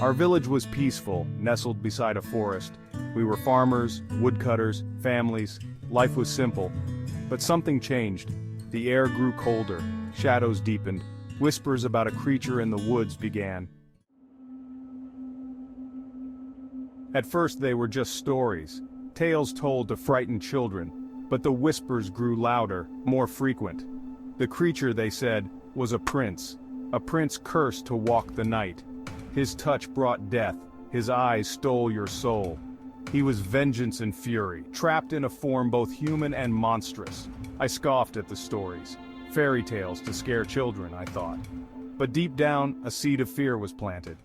Our village was peaceful, nestled beside a forest. We were farmers, woodcutters, families. Life was simple. But something changed. The air grew colder, shadows deepened, whispers about a creature in the woods began. At first they were just stories, tales told to frighten children, but the whispers grew louder, more frequent. The creature, they said, was a prince cursed to walk the night. His touch brought death, his eyes stole your soul. He was vengeance and fury, trapped in a form both human and monstrous. I scoffed at the stories. Fairy tales to scare children, I thought. But deep down, a seed of fear was planted.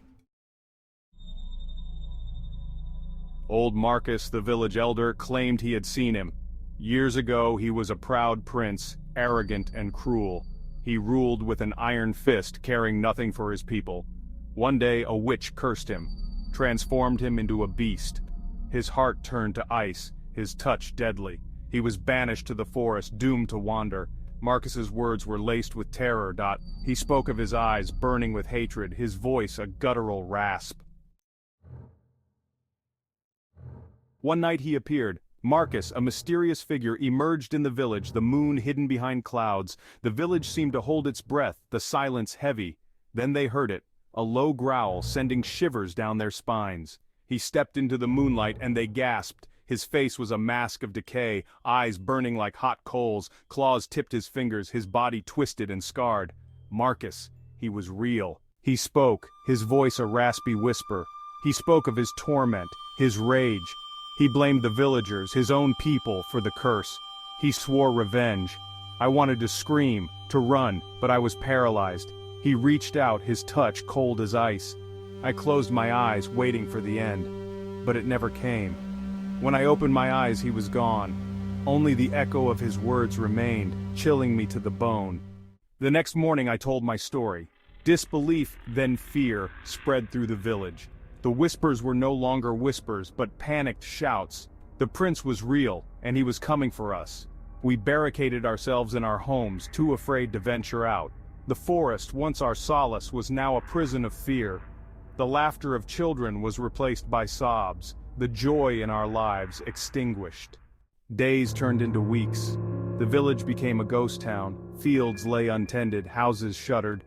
Old Marcus, the village elder, claimed he had seen him. Years ago, he was a proud prince, arrogant and cruel. He ruled with an iron fist, caring nothing for his people. One day, a witch cursed him, transformed him into a beast. His heart turned to ice, his touch deadly. He was banished to the forest, doomed to wander. Marcus's words were laced with terror. He spoke of his eyes burning with hatred, his voice a guttural rasp. One night he appeared. Marcus, a mysterious figure, emerged in the village, the moon hidden behind clouds. The village seemed to hold its breath, the silence heavy. Then they heard it, a low growl sending shivers down their spines. He stepped into the moonlight and they gasped. His face was a mask of decay, eyes burning like hot coals, claws tipped his fingers, his body twisted and scarred. Marcus, he was real. He spoke, his voice a raspy whisper. He spoke of his torment, his rage. He blamed the villagers, his own people, for the curse. He swore revenge. I wanted to scream, to run, but I was paralyzed. He reached out, his touch cold as ice. I closed my eyes, waiting for the end. But it never came. When I opened my eyes, he was gone. Only the echo of his words remained, chilling me to the bone. The next morning I told my story. Disbelief, then fear, spread through the village. The whispers were no longer whispers, but panicked shouts. The prince was real, and he was coming for us. We barricaded ourselves in our homes, too afraid to venture out. The forest, once our solace, was now a prison of fear. The laughter of children was replaced by sobs, the joy in our lives extinguished. Days turned into weeks. The village became a ghost town. Fields lay untended, houses shuttered.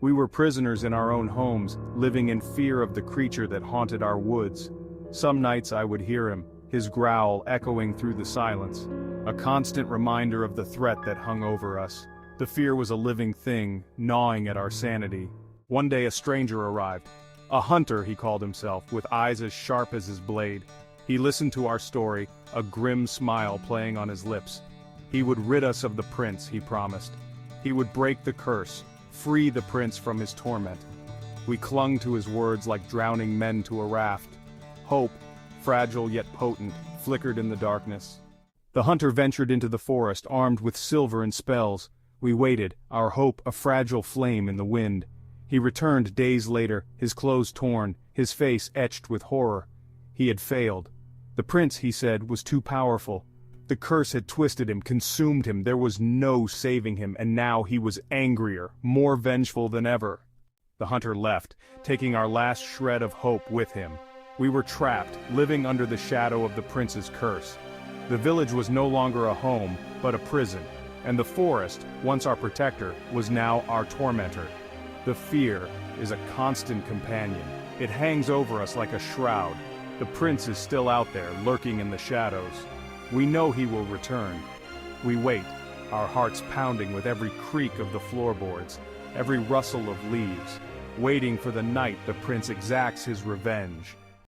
We were prisoners in our own homes, living in fear of the creature that haunted our woods. Some nights I would hear him, his growl echoing through the silence, a constant reminder of the threat that hung over us. The fear was a living thing, gnawing at our sanity. One day a stranger arrived. A hunter, he called himself, with eyes as sharp as his blade. He listened to our story, a grim smile playing on his lips. He would rid us of the prince, he promised. He would break the curse, free the prince from his torment. We clung to his words like drowning men to a raft. Hope, fragile yet potent, flickered in the darkness. The hunter ventured into the forest, armed with silver and spells. We waited, our hope a fragile flame in the wind. He returned days later, his clothes torn, his face etched with horror. He had failed. The prince, he said, was too powerful. The curse had twisted him, consumed him, there was no saving him, and now he was angrier, more vengeful than ever. The hunter left, taking our last shred of hope with him. We were trapped, living under the shadow of the prince's curse. The village was no longer a home, but a prison, and the forest, once our protector, was now our tormentor. The fear is a constant companion. It hangs over us like a shroud. The prince is still out there, lurking in the shadows. We know he will return. We wait, our hearts pounding with every creak of the floorboards, every rustle of leaves, waiting for the night the prince exacts his revenge.